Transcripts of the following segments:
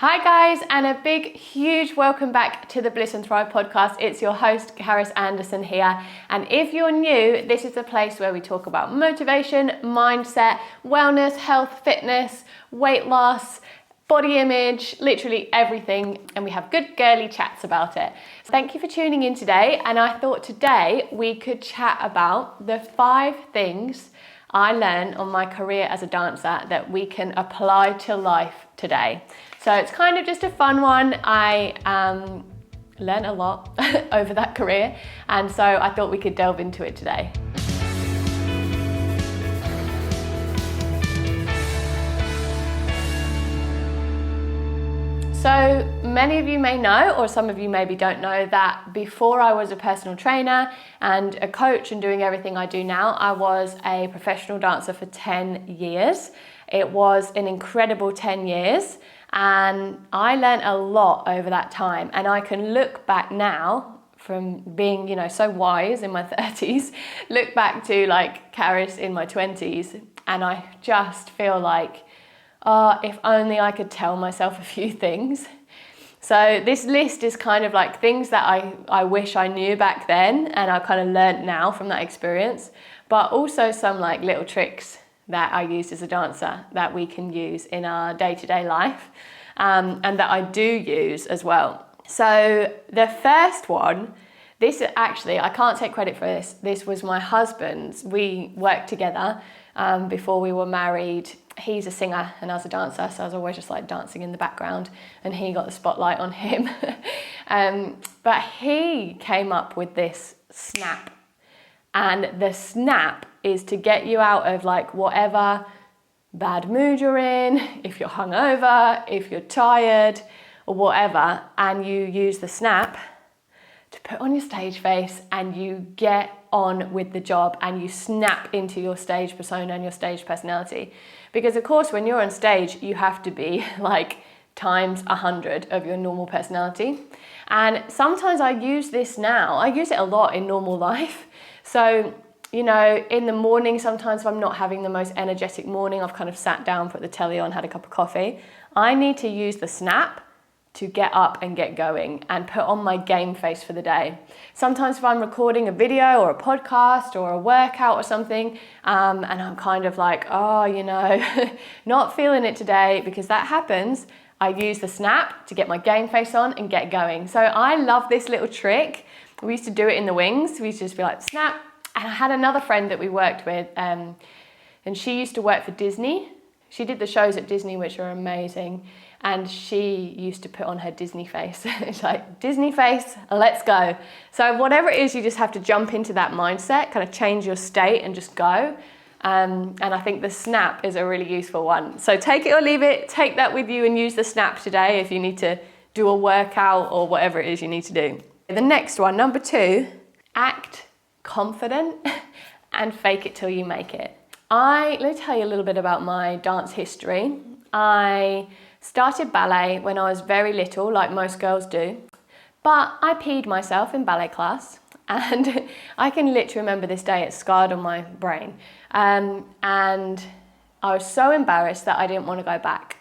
Hi guys, and a big, huge welcome back to the Bliss and Thrive Podcast. It's your host, Harris Anderson here. And if you're new, this is the place where we talk about motivation, mindset, wellness, health, fitness, weight loss, body image, literally everything. And we have good girly chats about it. So thank you for tuning in today. And I thought today we could chat about the 5 things I learned on my career as a dancer that we can apply to life today. So it's kind of just a fun one. I learned a lot over that career, and so I thought we could delve into it today. So many of you may know, or some of you maybe don't know, that before I was a personal trainer and a coach and doing everything I do now, I was a professional dancer for 10 years. It was an incredible 10 years. And I learned a lot over that time, and I can look back now from being, so wise in my 30s, look back to like Caris in my 20s, and I just feel like, if only I could tell myself a few things. So this list is kind of like things that I wish I knew back then, and I kind of learned now from that experience, but also some like little tricks that I used as a dancer that we can use in our day-to-day life, and that I do use as well. So the first one, this actually, I can't take credit for this. This was my husband's. We worked together before we were married. He's a singer and I was a dancer, so I was always just like dancing in the background, and he got the spotlight on him. But he came up with this snap. And the snap is to get you out of like whatever bad mood you're in, if you're hungover, if you're tired or whatever, and you use the snap to put on your stage face and you get on with the job and you snap into your stage persona and your stage personality. Because of course, when you're on stage, you have to be like times 100 of your normal personality. And sometimes I use this now. I use it a lot in normal life. So, in the morning, sometimes if I'm not having the most energetic morning, I've kind of sat down, put the telly on, had a cup of coffee. I need to use the snap to get up and get going and put on my game face for the day. Sometimes if I'm recording a video or a podcast or a workout or something, and I'm kind of like, not feeling it today, because that happens, I use the snap to get my game face on and get going. So I love this little trick. We used to do it in the wings. We used to just be like, snap. And I had another friend that we worked with, and she used to work for Disney. She did the shows at Disney, which are amazing. And she used to put on her Disney face. It's like, Disney face, let's go. So whatever it is, you just have to jump into that mindset, kind of change your state and just go. And I think the snap is a really useful one. So take it or leave it. Take that with you and use the snap today if you need to do a workout or whatever it is you need to do. The next one, number 2, act confident and fake it till you make it. Let me tell you a little bit about my dance history. I started ballet when I was very little, like most girls do, but I peed myself in ballet class, and I can literally remember this day. It's scarred on my brain, and I was so embarrassed that I didn't want to go back.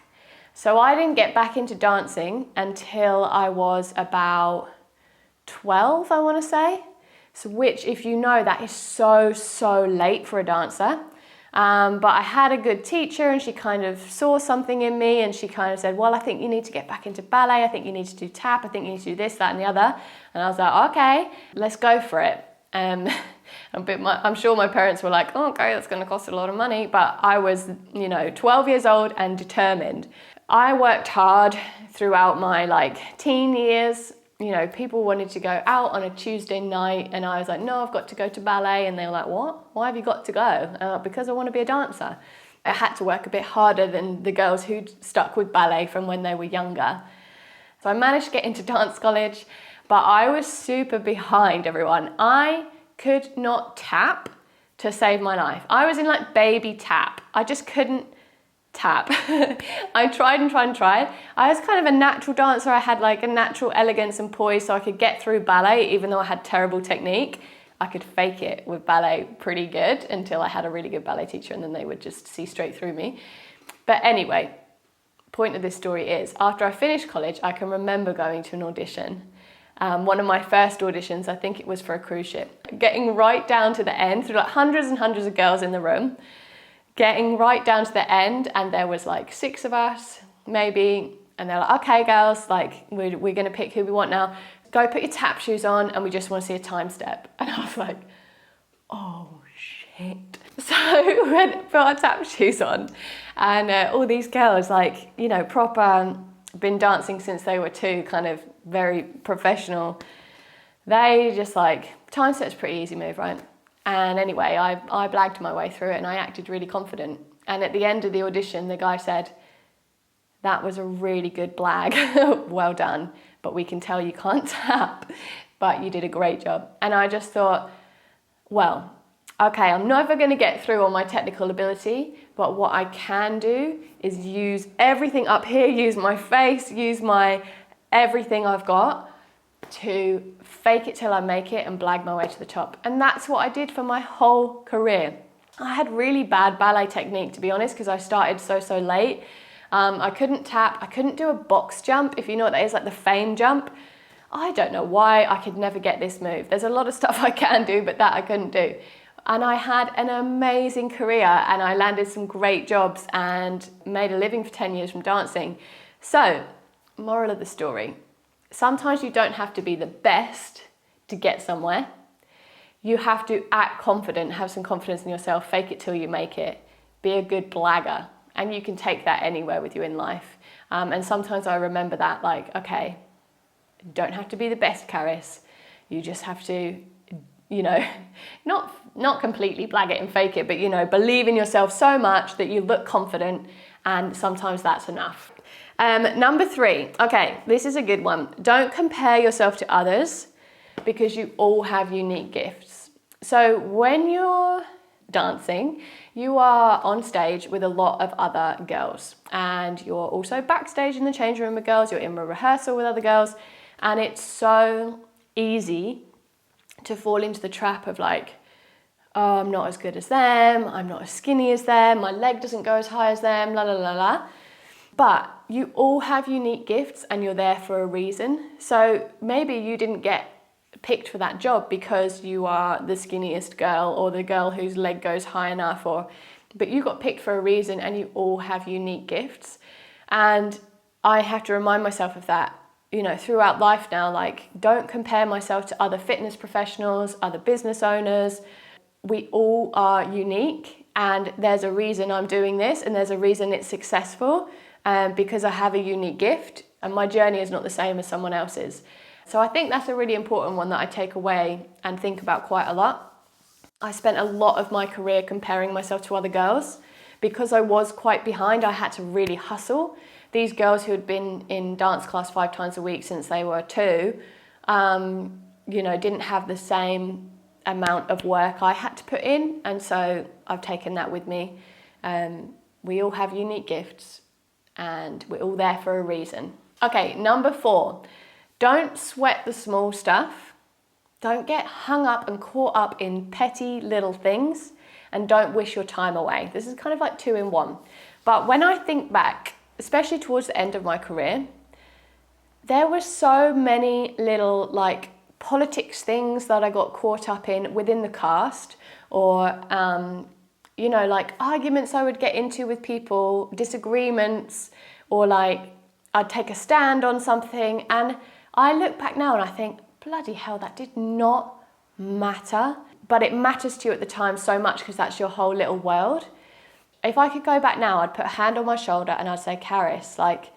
So I didn't get back into dancing until I was about 12, I want to say. So which, if you know, that is so late for a dancer. But I had a good teacher, and she kind of saw something in me, and she kind of said, well, I think you need to get back into ballet. I think you need to do tap. I think you need to do this, that, and the other. And I was like, okay, let's go for it. I'm sure my parents were like, oh, okay, that's going to cost a lot of money. But I was, 12 years old and determined. I worked hard throughout my teen years. People wanted to go out on a Tuesday night, and I was like, no, I've got to go to ballet. And they were like, what? Why have you got to go? Because I want to be a dancer. I had to work a bit harder than the girls who'd stuck with ballet from when they were younger. So I managed to get into dance college, but I was super behind everyone. I could not tap to save my life. I was in baby tap. I just couldn't tap. I tried. I was kind of a natural dancer. I had a natural elegance and poise, so I could get through ballet even though I had terrible technique. I could fake it with ballet pretty good until I had a really good ballet teacher, and then they would just see straight through me. But anyway, point of this story is, after I finished college, I can remember going to an audition. One of my first auditions, I think it was for a cruise ship. Getting right down to the end, through like hundreds and hundreds of girls in the room, getting right down to the end, and there was like 6 of us, maybe, and they're like, okay girls, like we're gonna pick who we want now. Go put your tap shoes on and we just wanna see a time step. And I was like, oh shit. So we went and put our tap shoes on, and all these girls, like, you know, proper, been dancing since they were 2, kind of very professional. They just like, time set's a pretty easy move, right? And anyway, I blagged my way through it and I acted really confident. And at the end of the audition, the guy said, that was a really good blag, well done, but we can tell you can't tap, but you did a great job. And I just thought, well, okay, I'm never gonna get through on my technical ability, but what I can do is use everything up here, use my face, use my everything I've got to fake it till I make it and blag my way to the top. And that's what I did for my whole career. I had really bad ballet technique, to be honest, because I started so late. I couldn't tap, I couldn't do a box jump, if you know what that is, like the fame jump. I don't know why I could never get this move. There's a lot of stuff I can do, but that I couldn't do. And I had an amazing career and I landed some great jobs and made a living for 10 years from dancing. So, moral of the story, sometimes you don't have to be the best to get somewhere. You have to act confident, have some confidence in yourself, fake it till you make it, be a good blagger. And you can take that anywhere with you in life. And sometimes I remember that, like, okay, don't have to be the best, Caris. You just have to, you know, not completely blag it and fake it, but, you know, believe in yourself so much that you look confident, and sometimes that's enough. Number 3, okay, this is a good one. Don't compare yourself to others because you all have unique gifts. So when you're dancing, you are on stage with a lot of other girls, and you're also backstage in the change room with girls, you're in a rehearsal with other girls, and it's so easy to fall into the trap of like, oh, I'm not as good as them, I'm not as skinny as them, my leg doesn't go as high as them, la la la la. But you all have unique gifts and you're there for a reason. So maybe you didn't get picked for that job because you are the skinniest girl or the girl whose leg goes high enough, but you got picked for a reason, and you all have unique gifts. And I have to remind myself of that, you know, throughout life now. Like, don't compare myself to other fitness professionals, other business owners. We all are unique, and there's a reason I'm doing this, and there's a reason it's successful, because I have a unique gift and my journey is not the same as someone else's. So I think that's a really important one that I take away and think about quite a lot. I spent a lot of my career comparing myself to other girls. Because I was quite behind, I had to really hustle. These girls who had been in dance class 5 times a week since they were 2, you know, didn't have the same amount of work I had to put in. And so I've taken that with me. We all have unique gifts and we're all there for a reason. Okay, number 4, don't sweat the small stuff. Don't get hung up and caught up in petty little things, and don't wish your time away. This is kind of like 2 in 1. But when I think back, especially towards the end of my career, there were so many little like politics things that I got caught up in within the cast, or you know, like arguments I would get into with people, disagreements, or like I'd take a stand on something, and I look back now and I think, bloody hell, that did not matter. But it matters to you at the time so much because that's your whole little world. If I could go back now, I'd put a hand on my shoulder and I'd say, Caris, like,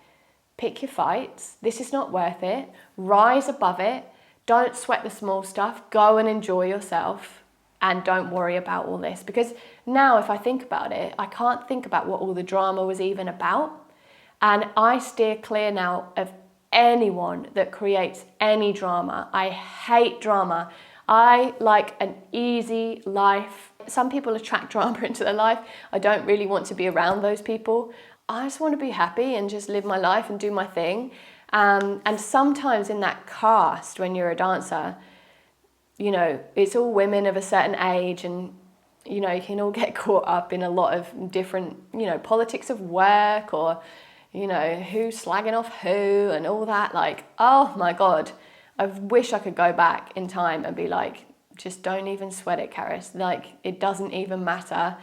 pick your fights. This is not worth it. Rise above it. Don't sweat the small stuff. Go and enjoy yourself. And don't worry about all this. Because now if I think about it, I can't think about what all the drama was even about. And I steer clear now of anyone that creates any drama. I hate drama. I like an easy life. Some people attract drama into their life. I don't really want to be around those people. I just want to be happy and just live my life and do my thing. And sometimes in that cast, when you're a dancer, you know, it's all women of a certain age, and, you know, you can all get caught up in a lot of different, you know, politics of work, or, who's slagging off who and all that. Like, oh my God, I wish I could go back in time and be like, just don't even sweat it, Karis. Like, it doesn't even matter.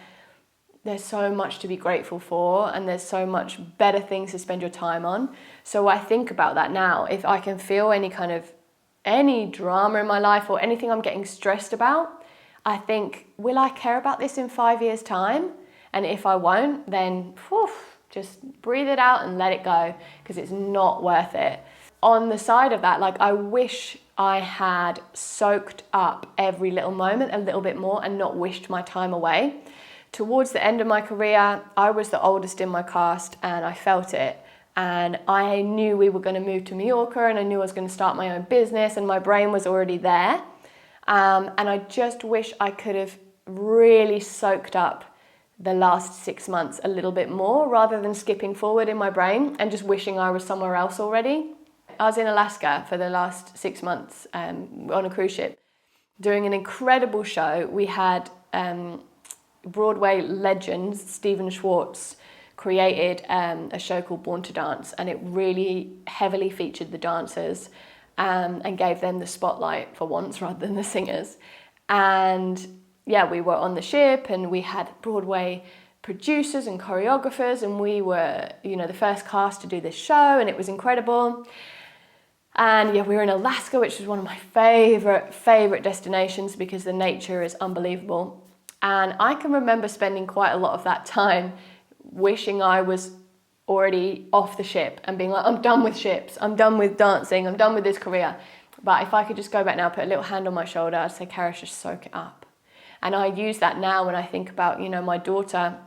There's so much to be grateful for, and there's so much better things to spend your time on. So I think about that now. If I can feel any drama in my life or anything I'm getting stressed about, I think, will I care about this in 5 years' time? And if I won't, then just breathe it out and let it go, because it's not worth it. On the side of that, like, I wish I had soaked up every little moment a little bit more and not wished my time away. Towards the end of my career, I was the oldest in my cast, and I felt it. And I knew we were going to move to Mallorca, and I knew I was going to start my own business, and my brain was already there. And I just wish I could have really soaked up the last 6 months a little bit more, rather than skipping forward in my brain and just wishing I was somewhere else already. I was in Alaska for the last 6 months on a cruise ship doing an incredible show. We had Broadway legend Stephen Schwartz created a show called Born to Dance, and it really heavily featured the dancers and gave them the spotlight for once rather than the singers. And yeah, we were on the ship, and we had Broadway producers and choreographers, and we were, the first cast to do this show, and it was incredible. And yeah, we were in Alaska, which is one of my favorite destinations because the nature is unbelievable. And I can remember spending quite a lot of that time wishing I was already off the ship and being like, I'm done with ships, I'm done with dancing, I'm done with this career. But if I could just go back now, put a little hand on my shoulder, I'd say, Karis, just soak it up. And I use that now when I think about, my daughter.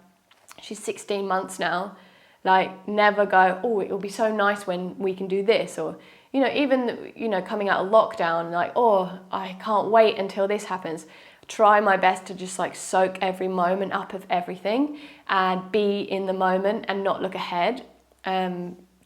She's 16 months now. Like, never go, oh, it'll be so nice when we can do this. Or, even, coming out of lockdown, like, oh, I can't wait until this happens. Try my best to just like soak every moment up of everything and be in the moment and not look ahead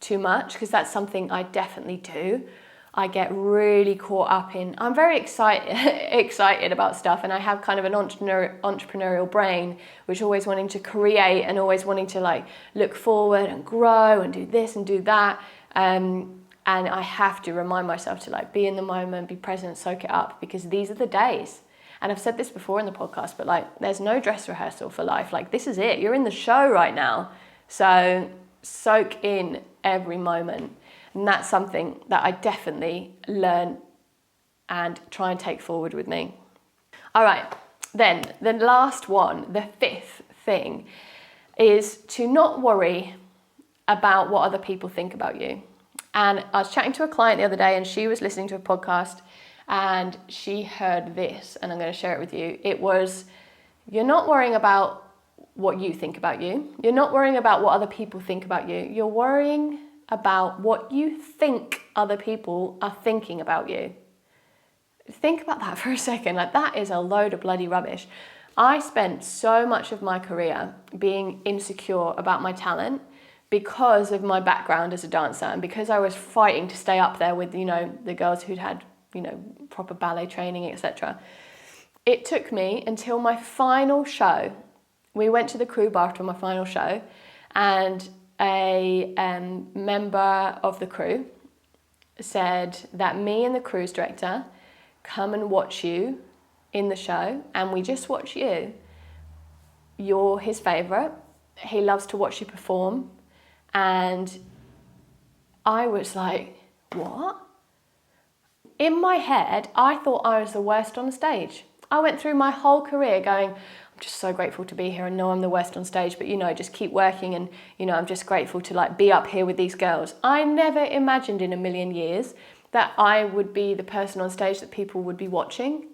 too much, because that's something I definitely do. I get really caught up in, I'm very excited about stuff, and I have kind of an entrepreneurial brain, which is always wanting to create and always wanting to like look forward and grow and do this and do that. And I have to remind myself to like be in the moment, be present, soak it up, because these are the days. And I've said this before in the podcast, but like, there's no dress rehearsal for life. Like, this is it. You're in the show right now. So soak in every moment. And that's something that I definitely learn and try and take forward with me. All right, then the last one, the fifth thing, is to not worry about what other people think about you. And I was chatting to a client the other day, and she was listening to a podcast, and she heard this, and I'm going to share it with you. It was, you're not worrying about what you think about you. You're not worrying about what other people think about you. You're worrying about what you think other people are thinking about you. Think about that for a second. Like, that is a load of bloody rubbish. I spent so much of my career being insecure about my talent because of my background as a dancer, and because I was fighting to stay up there with, the girls who'd had, proper ballet training, etc. It took me until my final show. We went to the crew bar after my final show, and a member of the crew said that me and the cruise director come and watch you in the show, and we just watch you. You're his favourite. He loves to watch you perform. And I was like, what? In my head, I thought I was the worst on stage. I went through my whole career going, I'm just so grateful to be here. I know I'm the worst on stage, but just keep working, and I'm just grateful to like be up here with these girls. I never imagined in a million years that I would be the person on stage that people would be watching.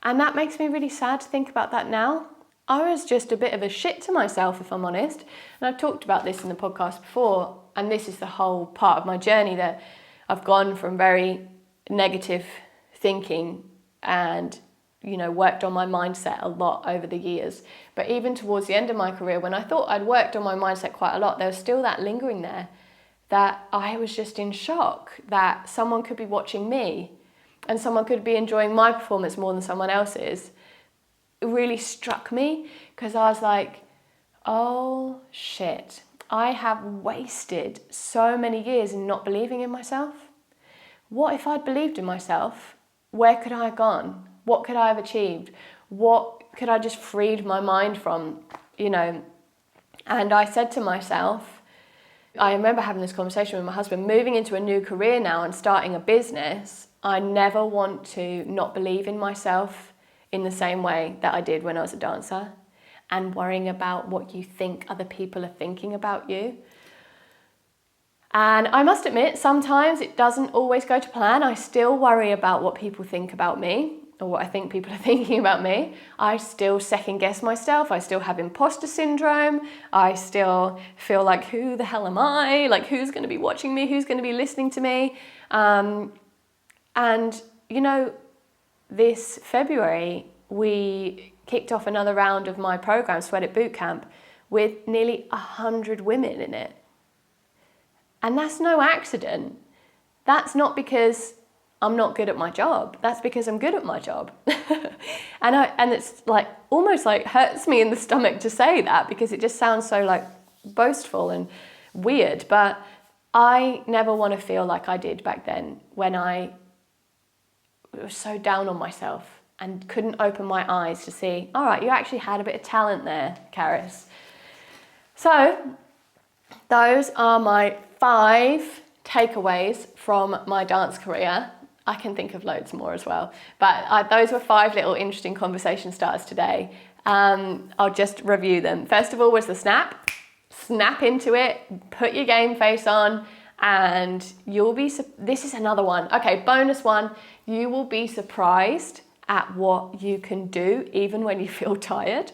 And that makes me really sad to think about that now. I was just a bit of a shit to myself, if I'm honest. And I've talked about this in the podcast before, and this is the whole part of my journey, that I've gone from very negative thinking and worked on my mindset a lot over the years. But even towards the end of my career, when I thought I'd worked on my mindset quite a lot, there was still that lingering there, that I was just in shock that someone could be watching me and someone could be enjoying my performance more than someone else's. It really struck me, because I was like, oh shit. I have wasted so many years in not believing in myself. What if I'd believed in myself? Where could I have gone? What could I have achieved? What could I just freed my mind from, And I said to myself, I remember having this conversation with my husband, moving into a new career now and starting a business, I never want to not believe in myself in the same way that I did when I was a dancer, and worrying about what you think other people are thinking about you. And I must admit, sometimes it doesn't always go to plan. I still worry about what people think about me, or what I think people are thinking about me. I still second guess myself. I still have imposter syndrome. I still feel like, who the hell am I? Like, who's going to be watching me? Who's going to be listening to me? This February, we kicked off another round of my program, Sweat It BOOTCAMP, with nearly 100 women in it. And that's no accident. That's not because I'm not good at my job. That's because I'm good at my job. and it's like almost like hurts me in the stomach to say that, because it just sounds so like boastful and weird. But I never want to feel like I did back then, when I was so down on myself and couldn't open my eyes to see, all right, you actually had a bit of talent there, Karis. So those are my 5 takeaways from my dance career. I can think of loads more as well, but those were 5 little interesting conversation starters today. I'll just review them. First of all was the snap into it, put your game face on, and you'll be, this is another one. Okay, bonus one, you will be surprised at what you can do even when you feel tired.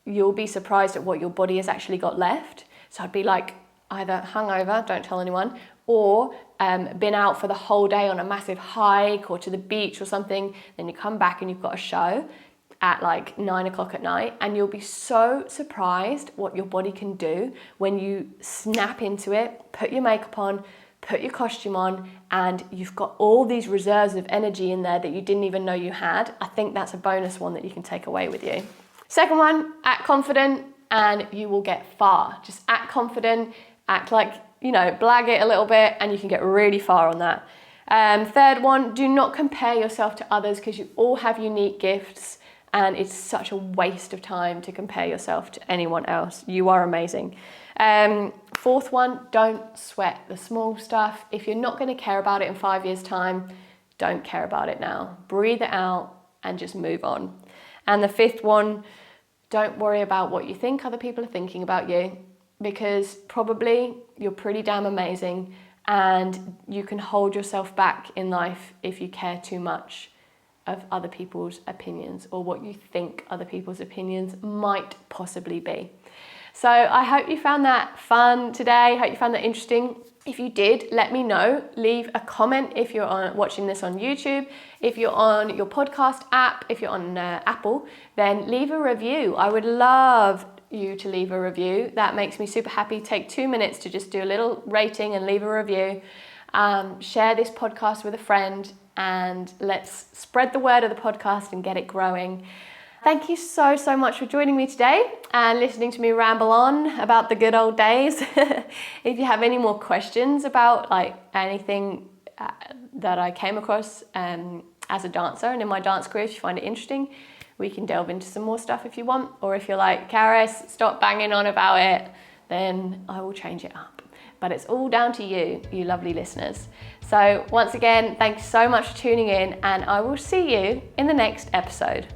You'll be surprised at what your body has actually got left. So I'd be like either hungover, don't tell anyone, or been out for the whole day on a massive hike or to the beach or something. Then you come back and you've got a show at like 9 o'clock at night, and you'll be so surprised what your body can do when you snap into it, put your makeup on, put your costume on, and you've got all these reserves of energy in there that you didn't even know you had. I think that's a bonus one that you can take away with you. Second one, act confident and you will get far. Just act confident, act like, blag it a little bit, and you can get really far on that. Third one, do not compare yourself to others, because you all have unique gifts, and it's such a waste of time to compare yourself to anyone else. You are amazing. Fourth one, don't sweat the small stuff. If you're not going to care about it in 5 years' time, don't care about it now. Breathe it out and just move on. And the fifth one, don't worry about what you think other people are thinking about you, because probably you're pretty damn amazing, and you can hold yourself back in life if you care too much of other people's opinions, or what you think other people's opinions might possibly be. So I hope you found that fun today. Hope you found that interesting. If you did, let me know. Leave a comment if you're watching this on YouTube. If you're on your podcast app, if you're on Apple, then leave a review. I would love you to leave a review. That makes me super happy. Take 2 minutes to just do a little rating and leave a review. Share this podcast with a friend, and let's spread the word of the podcast and get it growing. Thank you so much for joining me today and listening to me ramble on about the good old days. If you have any more questions about anything that I came across as a dancer and in my dance career, if you find it interesting, we can delve into some more stuff if you want. Or if you're like, Karis, stop banging on about it, then I will change it up. But it's all down to you, you lovely listeners. So once again, thanks so much for tuning in, and I will see you in the next episode.